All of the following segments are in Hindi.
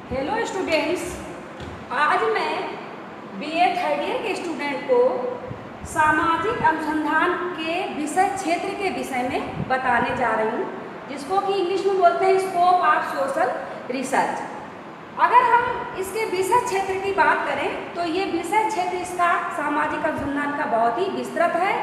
हेलो स्टूडेंट्स, आज मैं बीए थर्ड ईयर के स्टूडेंट को सामाजिक अनुसंधान के विषय क्षेत्र के विषय में बताने जा रही हूँ, जिसको कि इंग्लिश में बोलते हैं स्कोप ऑफ सोशल रिसर्च। अगर हम इसके विषय क्षेत्र की बात करें तो ये विषय क्षेत्र इसका सामाजिक अनुसंधान का बहुत ही विस्तृत है।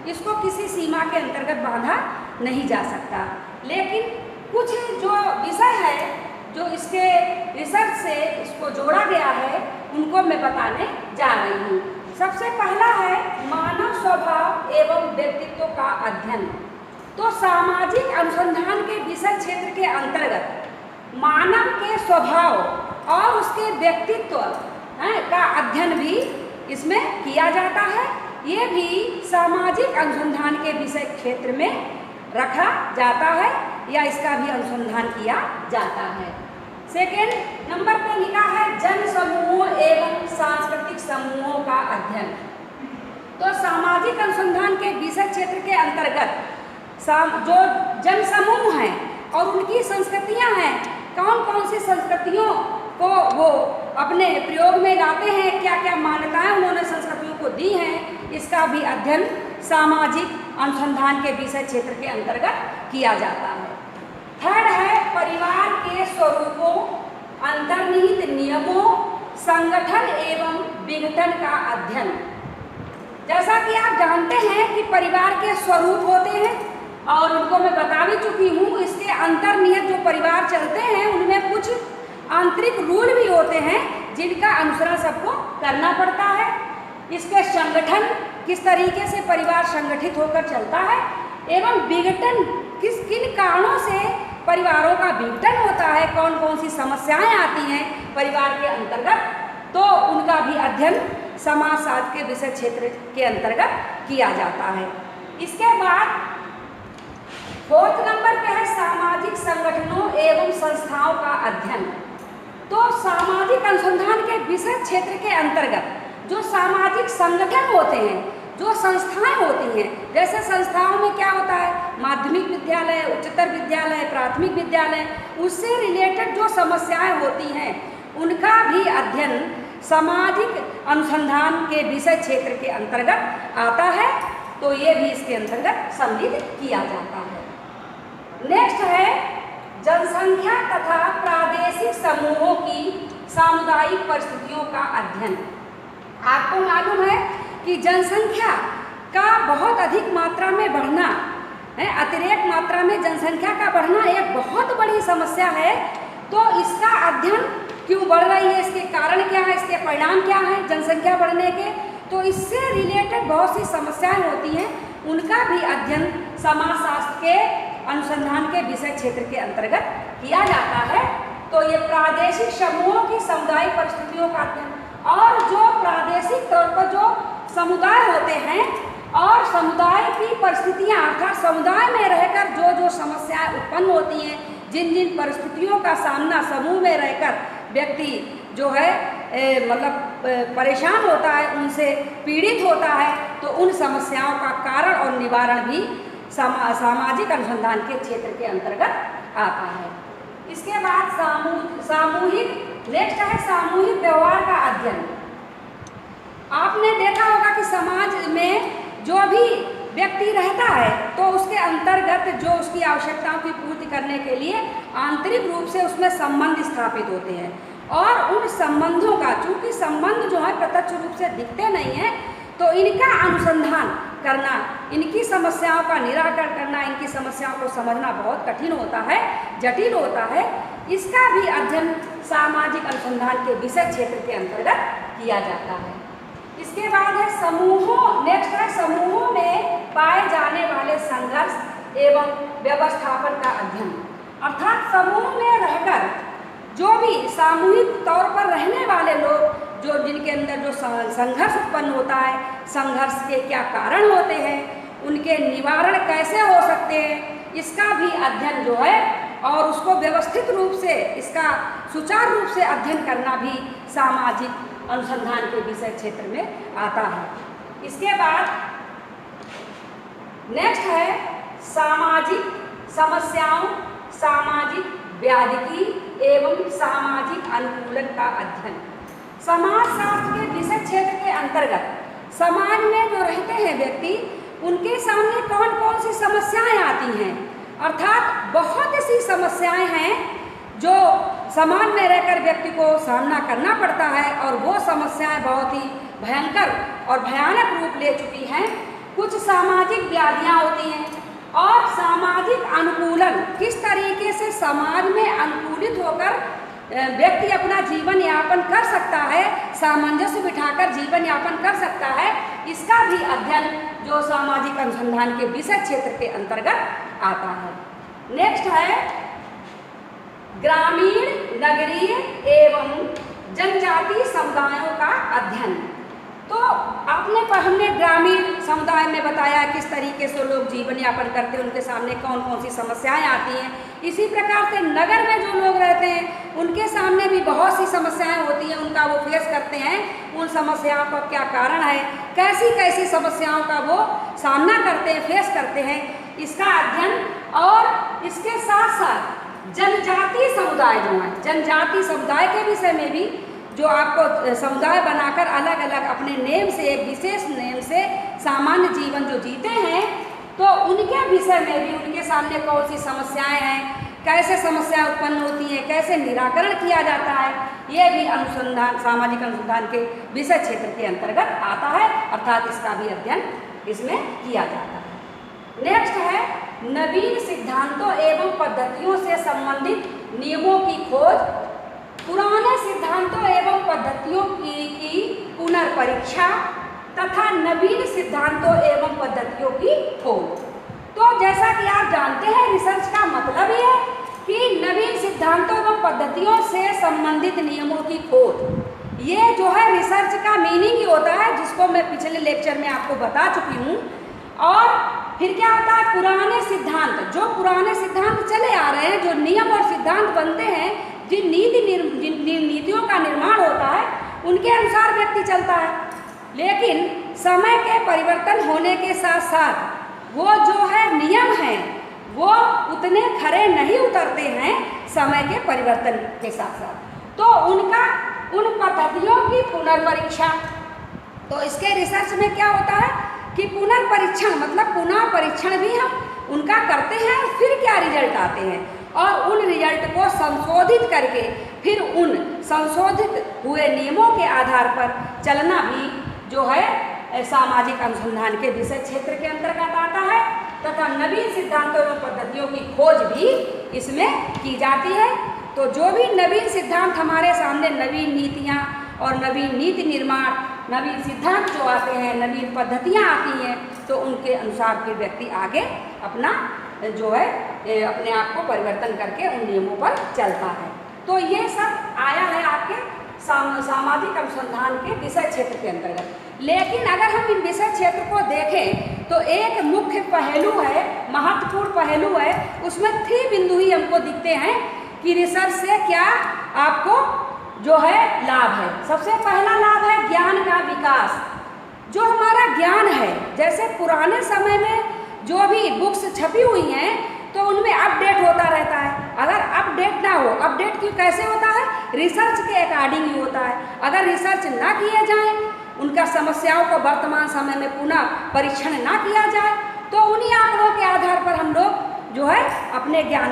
इसको किसी सीमा के अंतर्गत बांधा नहीं जा सकता, लेकिन कुछ जो विषय है जो इसके रिसर्च से इसको जोड़ा गया है उनको मैं बताने जा रही हूँ। सबसे पहला है मानव स्वभाव एवं व्यक्तित्व का अध्ययन। तो सामाजिक अनुसंधान के विषय क्षेत्र के अंतर्गत मानव के स्वभाव और उसके व्यक्तित्व का अध्ययन भी इसमें किया जाता है। ये भी सामाजिक अनुसंधान के विषय क्षेत्र में रखा जाता है या इसका भी अनुसंधान किया जाता है। सेकेंड नंबर पे लिखा है जन समूहों एवं सांस्कृतिक समूहों का अध्ययन। तो सामाजिक अनुसंधान के विषय क्षेत्र के अंतर्गत जो जन समूह हैं और उनकी संस्कृतियां हैं, कौन कौन सी संस्कृतियों को वो अपने प्रयोग में लाते हैं, क्या क्या मान्यताएं उन्होंने संस्कृतियों को दी हैं, इसका भी अध्ययन सामाजिक अनुसंधान के विषय क्षेत्र के अंतर्गत किया जाता है। थर्ड है परिवार के स्वरूपों, अंतर्निहित नियमों, संगठन एवं विघटन का अध्ययन। जैसा कि आप जानते हैं कि परिवार के स्वरूप होते हैं और उनको मैं बता भी चुकी हूँ। इसके अंतर्निहित जो परिवार चलते हैं उनमें कुछ आंतरिक रूल भी होते हैं जिनका अनुसरण सबको करना पड़ता है। इसके संगठन, किस तरीके से परिवार संगठित होकर चलता है, एवं विघटन, किन कारणों से परिवारों का विघटन होता है, कौन कौन सी समस्याएं आती हैं परिवार के अंतर्गत, तो उनका भी अध्ययन समाजशास्त्र के विषय क्षेत्र के अंतर्गत किया जाता है। इसके बाद फोर्थ नंबर पे है सामाजिक संगठनों एवं संस्थाओं का अध्ययन। तो सामाजिक अनुसंधान के विषय क्षेत्र के अंतर्गत जो सामाजिक संगठन होते हैं, जो संस्थाएं होती हैं, जैसे संस्थाओं में क्या होता है, माध्यमिक विद्यालय, उच्चतर विद्यालय, प्राथमिक विद्यालय, उससे रिलेटेड जो समस्याएं होती हैं उनका भी अध्ययन सामाजिक अनुसंधान के विषय क्षेत्र के अंतर्गत आता है। तो ये भी इसके अंतर्गत सम्मिलित किया जाता है। नेक्स्ट है जनसंख्या तथा प्रादेशिक समूहों की सामुदायिक परिस्थितियों का अध्ययन। आपको मालूम है कि जनसंख्या का बहुत अधिक मात्रा में बढ़ना है, अतिरेक मात्रा में जनसंख्या का बढ़ना एक बहुत बड़ी समस्या है। तो इसका अध्ययन क्यों बढ़ रही है, इसके कारण क्या है, इसके परिणाम क्या है जनसंख्या बढ़ने के, तो इससे रिलेटेड बहुत सी समस्याएं होती हैं, उनका भी अध्ययन समाजशास्त्र के अनुसंधान के विषय क्षेत्र के अंतर्गत किया जाता है। तो ये प्रादेशिक समूहों की सामुदायिक परिस्थितियों का अध्ययन, और जो प्रादेशिक तौर पर जो समुदाय होते हैं और समुदाय की परिस्थितियां, अर्थात समुदाय में रहकर जो जो समस्याएं उत्पन्न होती हैं, जिन जिन परिस्थितियों का सामना समूह में रहकर व्यक्ति जो है मतलब परेशान होता है, उनसे पीड़ित होता है, तो उन समस्याओं का कारण और निवारण भी सामाजिक अनुसंधान के क्षेत्र के अंतर्गत आता है। इसके बाद सामूहिक नेक्स्ट है सामूहिक व्यवहार का अध्ययन। आपने देखा होगा कि समाज में जो भी व्यक्ति रहता है तो उसके अंतर्गत जो उसकी आवश्यकताओं की पूर्ति करने के लिए आंतरिक रूप से उसमें संबंध स्थापित होते हैं, और उन संबंधों का, चूंकि संबंध जो है प्रत्यक्ष रूप से दिखते नहीं हैं, तो इनका अनुसंधान करना, इनकी समस्याओं का निराकरण करना, इनकी समस्याओं को समझना बहुत कठिन होता है, जटिल होता है। इसका भी अध्ययन सामाजिक अनुसंधान के विषय क्षेत्र के अंतर्गत किया जाता है। इसके बाद है समूहों, नेक्स्ट है समूहों में पाए जाने वाले संघर्ष एवं व्यवस्थापन का अध्ययन। अर्थात समूह में रहकर जो भी सामूहिक तौर पर रहने वाले लोग, जो जिनके अंदर जो संघर्ष उत्पन्न होता है, संघर्ष के क्या कारण होते हैं, उनके निवारण कैसे हो सकते हैं, इसका भी अध्ययन जो है और उसको व्यवस्थित रूप से, इसका सुचारू रूप से अध्ययन करना भी सामाजिक अनुसंधान के विषय क्षेत्र में आता है। इसके बाद नेक्स्ट है सामाजिक समस्याओं, सामाजिक व्याधिकी एवं सामाजिक अनुकूलन का अध्ययन। समाज शास्त्र के विषय क्षेत्र के अंतर्गत समाज में जो रहते हैं व्यक्ति, उनके सामने कौन कौन सी समस्याएं आती हैं, अर्थात बहुत सी समस्याएं हैं जो समाज में रहकर व्यक्ति को सामना करना पड़ता है और वो समस्याएं बहुत ही भयंकर और भयानक रूप ले चुकी हैं। कुछ सामाजिक व्याधियां होती हैं और सामाजिक अनुकूलन, किस तरीके से समाज में अनुकूलित होकर व्यक्ति अपना जीवन यापन कर सकता है, सामंजस्य बिठाकर जीवन यापन कर सकता है, इसका भी अध्ययन जो सामाजिक अनुसंधान के विषय क्षेत्र के अंतर्गत आता है। नेक्स्ट है ग्रामीण, नगरीय एवं जनजातीय समुदायों का अध्ययन। तो हमने ग्रामीण समुदाय में बताया किस तरीके से लोग जीवन यापन करते हैं, उनके सामने कौन कौन सी समस्याएं आती हैं। इसी प्रकार से नगर में जो लोग रहते हैं उनके सामने भी बहुत सी समस्याएं होती हैं, उनका वो फेस करते हैं। उन समस्याओं का क्या कारण है, कैसी कैसी समस्याओं का वो सामना करते हैं, फेस करते हैं, इसका अध्ययन। और इसके साथ साथ जनजातीय समुदाय जो हैं, जनजातीय समुदाय के विषय में भी जो आपको समुदाय बनाकर अलग अलग अपने नेम से, एक विशेष नेम से सामान्य जीवन जो जीते हैं, तो उनके विषय में भी उनके सामने कौन सी समस्याएं हैं, कैसे समस्याएं उत्पन्न होती हैं, कैसे निराकरण किया जाता है, ये भी अनुसंधान, सामाजिक अनुसंधान के विषय क्षेत्र के अंतर्गत आता है, अर्थात इसका भी अध्ययन इसमें किया जाता है। नेक्स्ट है नवीन सिद्धांतों एवं पद्धतियों से संबंधित नियमों की खोज, पुराने सिद्धांतों एवं पद्धतियों की पुनर्परीक्षा तथा नवीन सिद्धांतों एवं पद्धतियों की खोज। तो जैसा कि आप जानते हैं, रिसर्च का मतलब ये है कि नवीन सिद्धांतों एवं पद्धतियों से संबंधित नियमों की खोज। ये जो है रिसर्च का मीनिंग ही होता है, जिसको मैं पिछले लेक्चर में आपको बता चुकी हूँ। और फिर क्या होता है, पुराने सिद्धांत, जो पुराने सिद्धांत चले आ रहे हैं, जो नियम और सिद्धांत बनते हैं, जिन नीतियों का निर्माण होता है, उनके अनुसार व्यक्ति चलता है। लेकिन समय के परिवर्तन होने के साथ साथ वो जो है नियम हैं, वो उतने खरे नहीं उतरते हैं समय के परिवर्तन के साथ साथ। तो उन पद्धतियों की पुनर्परीक्षा, तो इसके रिसर्च में क्या होता है कि पुनर्परीक्षण मतलब पुनः परीक्षण भी हम उनका करते हैं, फिर क्या रिजल्ट आते हैं और उन रिजल्ट को संशोधित करके फिर उन संशोधित हुए नियमों के आधार पर चलना भी जो है सामाजिक अनुसंधान के विषय क्षेत्र के अंतर्गत आता है। तथा नवीन सिद्धांतों एवं पद्धतियों की खोज भी इसमें की जाती है। तो जो भी नवीन सिद्धांत हमारे सामने, नवीन नीतियाँ और नवीन नीति निर्माण, नवीन सिद्धांत जो आते हैं, नवीन पद्धतियाँ आती हैं, तो उनके अनुसार फिर व्यक्ति आगे अपना जो है अपने आप को परिवर्तन करके उन नियमों पर चलता है। तो ये सब आया है आपके सामाजिक अनुसंधान के विषय क्षेत्र के अंतर्गत। लेकिन अगर हम इन विषय क्षेत्र को देखें तो एक मुख्य पहलू है, महत्वपूर्ण पहलू है, उसमें 3 बिंदु ही हमको दिखते हैं कि रिसर्च से क्या आपको जो है लाभ है। सबसे पहला लाभ है ज्ञान का विकास। जो हमारा ज्ञान है, जैसे पुराने समय में जो भी बुक्स छपी हुई हैं तो उनमें अपडेट होता रहता है। अगर अपडेट ना हो, अपडेट क्यों कैसे होता है, रिसर्च के अकॉर्डिंग ही होता है। अगर रिसर्च ना किए जाएं, उनका समस्याओं को वर्तमान समय में पुनः परीक्षण ना किया जाए, तो उन्हीं आंकड़ों के आधार पर हम लोग जो है अपने ज्ञान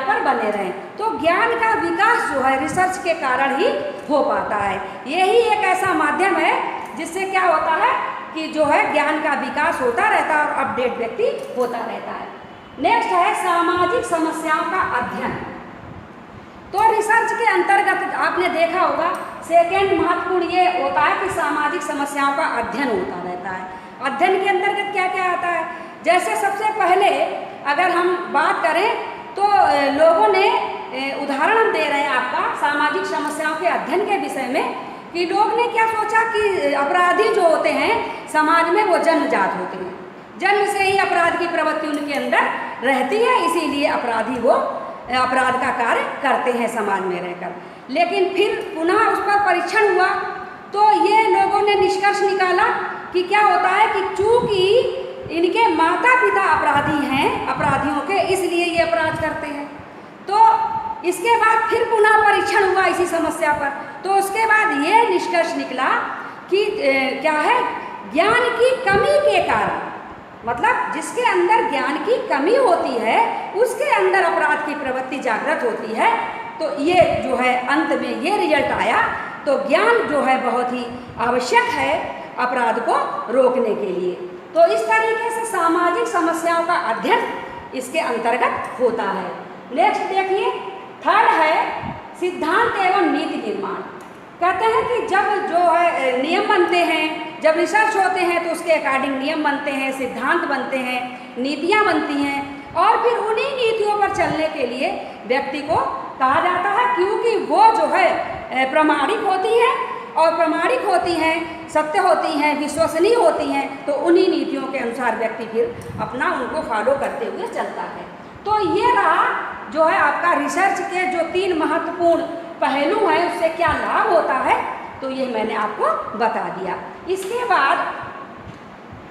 पर बने रहें। तो ज्ञान का विकास जो है रिसर्च के कारण ही हो पाता है। यही एक ऐसा माध्यम है जिससे क्या होता है कि जो है ज्ञान का विकास होता रहता है और अपडेट व्यक्ति होता रहता है। नेक्स्ट है सामाजिक समस्याओं का अध्ययन। तो रिसर्च के अंतर्गत आपने देखा होगा सेकेंड महत्वपूर्ण ये होता है कि सामाजिक समस्याओं का अध्ययन होता रहता है। अध्ययन के अंतर्गत क्या क्या आता है, जैसे सबसे पहले अगर हम बात करें तो लोगों ने उदाहरण हम दे रहे हैं आपका सामाजिक समस्याओं के अध्ययन के विषय में, कि लोग ने क्या सोचा कि अपराधी जो होते हैं समाज में वो जन्मजात होते हैं, जन्म से ही अपराध की प्रवृत्ति उनके अंदर रहती है, इसीलिए अपराधी वो अपराध का कार्य करते हैं समाज में रहकर। लेकिन फिर पुनः उस पर परीक्षण हुआ तो ये लोगों ने निष्कर्ष निकाला कि क्या होता है कि चूंकि इनके माता पिता अपराधी हैं, अपराधियों के, इसलिए ये अपराध करते हैं। तो इसके बाद फिर पुनः परीक्षण हुआ इसी उसी समस्या पर। तो उसके बाद ये निष्कर्ष निकला कि क्या है, ज्ञान की कमी के कारण, मतलब जिसके अंदर ज्ञान की कमी होती है उसके अंदर अपराध की प्रवृत्ति जागृत होती है। तो ये जो है अंत में ये रिजल्ट आया। तो ज्ञान जो है बहुत ही आवश्यक है अपराध को रोकने के लिए। तो इस तरीके से सामाजिक समस्याओं का अध्ययन इसके अंतर्गत होता है। नेक्स्ट देखिए, थर्ड है सिद्धांत एवं नीति निर्माण। कहते हैं कि जब जो है नियम बनते हैं, जब रिसर्च होते हैं तो उसके अकॉर्डिंग नियम बनते हैं, सिद्धांत बनते हैं, नीतियाँ बनती हैं, और फिर उन्हीं नीतियों पर चलने के लिए व्यक्ति को कहा जाता है, क्योंकि वो जो है प्रामाणिक होती है, और प्रामाणिक होती हैं, सत्य होती हैं, विश्वसनीय होती हैं। तो उन्हीं नीतियों के अनुसार व्यक्ति फिर अपना उनको फॉलो करते हुए चलता है। तो ये रहा जो है आपका रिसर्च के जो 3 महत्वपूर्ण पहलू हैं, उससे क्या लाभ होता है, तो ये मैंने आपको बता दिया। इसके बाद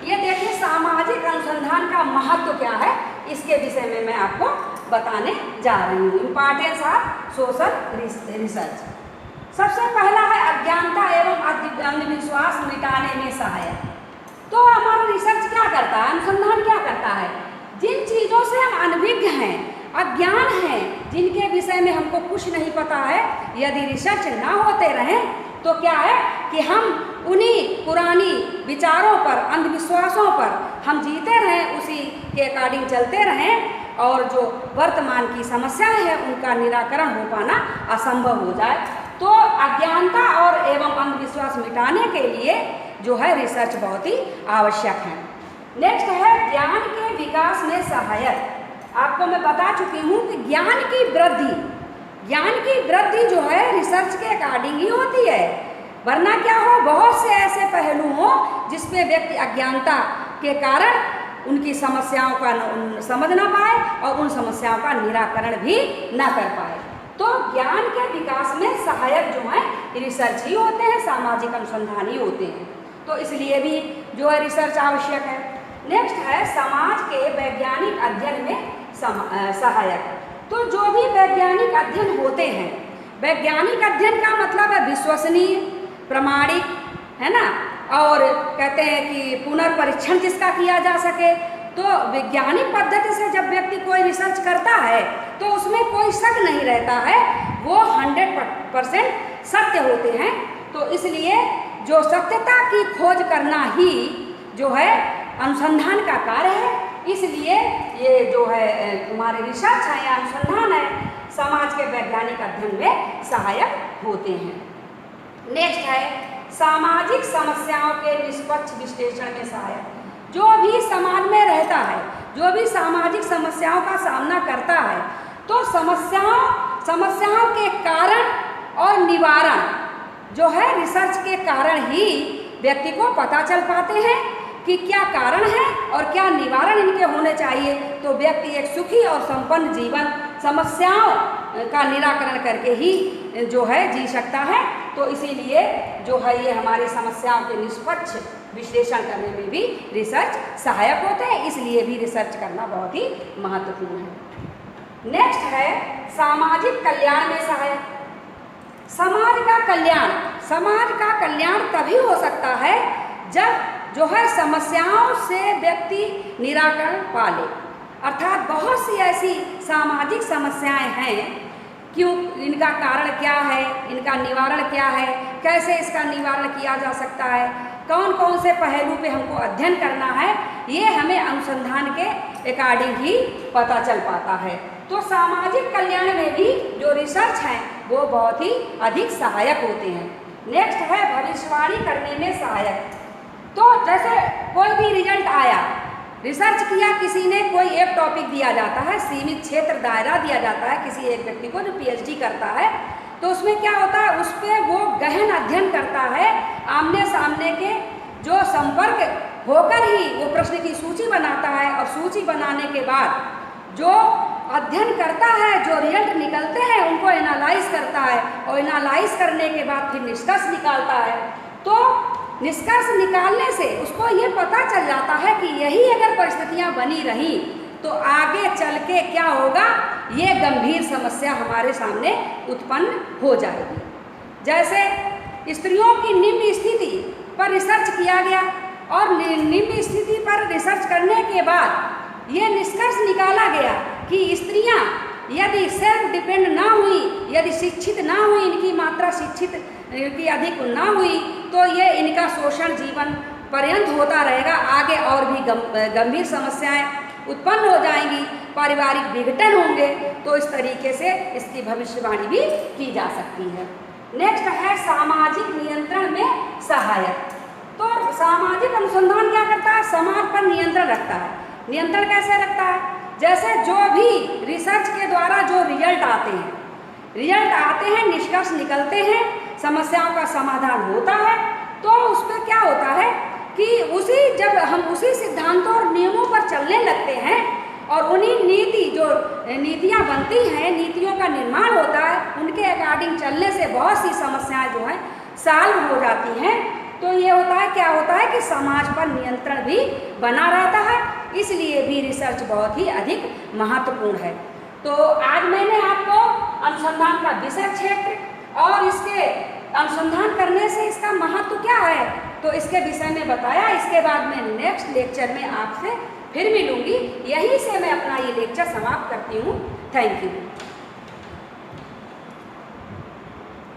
ये देखिए सामाजिक अनुसंधान का महत्व क्या है, इसके विषय में मैं आपको बताने जा रही हूँ। Importance of social research. सबसे पहला है अज्ञानता एवं अंधविश्वास मिटाने में सहायक। तो हमारा रिसर्च क्या करता है, अनुसंधान क्या करता है, जिन चीज़ों से हम अनभिज्ञ हैं, अज्ञान हैं, जिनके विषय में हमको कुछ नहीं पता है, यदि रिसर्च ना होते रहें तो क्या है कि हम उन्हीं पुरानी विचारों पर, अंधविश्वासों पर हम जीते रहें, उसी के अकॉर्डिंग चलते रहें, और जो वर्तमान की समस्याएं हैं उनका निराकरण हो पाना असंभव हो जाए। तो अज्ञानता और एवं अंधविश्वास मिटाने के लिए जो है रिसर्च बहुत ही आवश्यक है। नेक्स्ट है ज्ञान के विकास में सहायक। आपको मैं बता चुकी हूँ कि ज्ञान की वृद्धि जो है रिसर्च के अकॉर्डिंग ही होती है, वरना क्या हो, बहुत से ऐसे पहलू हों जिसमें व्यक्ति अज्ञानता के कारण उनकी समस्याओं का समझ ना पाए और उन समस्याओं का निराकरण भी ना कर पाए। तो ज्ञान के विकास में सहायक जो है रिसर्च ही होते हैं, सामाजिक अनुसंधान ही होते हैं। तो इसलिए भी जो है रिसर्च आवश्यक है। नेक्स्ट है समाज के वैज्ञानिक अध्ययन में सहायक। तो जो भी वैज्ञानिक अध्ययन होते हैं, वैज्ञानिक अध्ययन का मतलब है विश्वसनीय, प्रामाणिक, है ना, और कहते हैं कि पुनर्परीक्षण जिसका किया जा सके। तो वैज्ञानिक पद्धति से जब व्यक्ति कोई रिसर्च करता है तो उसमें कोई शक नहीं रहता है, वो 100% सत्य होते हैं। तो इसलिए जो सत्यता की खोज करना ही जो है अनुसंधान का कार्य है। इसलिए ये जो है हमारे रिसर्च है या अनुसंधान है, समाज के वैज्ञानिक अध्ययन में सहायक होते हैं। नेक्स्ट है सामाजिक समस्याओं के निष्पक्ष विश्लेषण में सहायक। जो भी समाज में रहता है, जो भी सामाजिक समस्याओं का सामना करता है, तो समस्याओं के कारण और निवारण जो है रिसर्च के कारण ही व्यक्ति को पता चल पाते हैं कि क्या कारण है और क्या निवारण इनके होने चाहिए। तो व्यक्ति एक सुखी और संपन्न जीवन समस्याओं का निराकरण करके ही जो है जी सकता है। तो इसीलिए जो है ये हमारी समस्याओं के निष्पक्ष विश्लेषण करने में भी रिसर्च सहायक होते हैं, इसलिए भी रिसर्च करना बहुत ही महत्वपूर्ण है। नेक्स्ट है सामाजिक कल्याण में सहायक। समाज का कल्याण तभी हो सकता है जब जो है समस्याओं से व्यक्ति निराकरण पा ले। अर्थात बहुत सी ऐसी सामाजिक समस्याएं हैं, क्यों, इनका कारण क्या है, इनका निवारण क्या है, कैसे इसका निवारण किया जा सकता है, कौन कौन से पहलू पे हमको अध्ययन करना है, ये हमें अनुसंधान के अकॉर्डिंग ही पता चल पाता है। तो सामाजिक कल्याण में भी जो रिसर्च है वो बहुत ही अधिक सहायक होते हैं। नेक्स्ट है भविष्यवाणी करने में सहायक। तो जैसे कोई भी रिजल्ट आया, रिसर्च किया किसी ने, कोई एक टॉपिक दिया जाता है, सीमित क्षेत्र दायरा दिया जाता है किसी एक व्यक्ति को जो PhD करता है, तो उसमें क्या होता है, उस पर वो गहन अध्ययन करता है, आमने सामने के जो संपर्क होकर ही वो प्रश्न की सूची बनाता है, और सूची बनाने के बाद जो अध्ययन करता है, जो रिजल्ट निकलते हैं उनको एनालाइज करता है, और एनालाइज करने के बाद फिर निष्कर्ष निकालता है। तो निष्कर्ष निकालने से उसको ये पता चल जाता है कि यही अगर परिस्थितियां बनी रही तो आगे चल के क्या होगा, ये गंभीर समस्या हमारे सामने उत्पन्न हो जाएगी। जैसे स्त्रियों की निम्न स्थिति पर रिसर्च किया गया और निम्न स्थिति पर रिसर्च करने के बाद ये निष्कर्ष निकाला गया कि स्त्रियां यदि सेल्फ डिपेंड ना हुई, यदि शिक्षित ना हुई, इनकी मात्रा शिक्षित की अधिक ना हुई, तो ये इनका शोषण जीवन पर्यंत होता रहेगा। आगे और भी गंभीर समस्याएं उत्पन्न हो जाएंगी, पारिवारिक विघटन होंगे। तो इस तरीके से इसकी भविष्यवाणी भी की जा सकती है। नेक्स्ट है सामाजिक नियंत्रण में सहायक। तो सामाजिक अनुसंधान क्या करता है? समाज पर नियंत्रण रखता है। नियंत्रण कैसे रखता है? जैसे जो भी रिसर्च के द्वारा जो रिजल्ट आते हैं, निष्कर्ष निकलते हैं, समस्याओं का समाधान होता है, तो उस पर क्या होता है कि जब हम उसी सिद्धांतों और नियमों पर चलने लगते हैं और उन्हीं नीतियाँ बनती हैं, नीतियों का निर्माण होता है, उनके अकॉर्डिंग चलने से बहुत सी समस्याएं जो हैं सॉल्व हो जाती हैं। तो ये होता है, क्या होता है कि समाज पर नियंत्रण भी बना रहता है। इसलिए भी रिसर्च बहुत ही अधिक महत्वपूर्ण है। तो आज मैंने आपको अनुसंधान का विषय क्षेत्र और इसके अनुसंधान करने से इसका महत्व क्या है, तो इसके विषय में बताया। इसके बाद मैं नेक्स्ट लेक्चर में आपसे फिर मिलूंगी। यहीं से मैं अपना ये लेक्चर समाप्त करती हूँ। Thank you.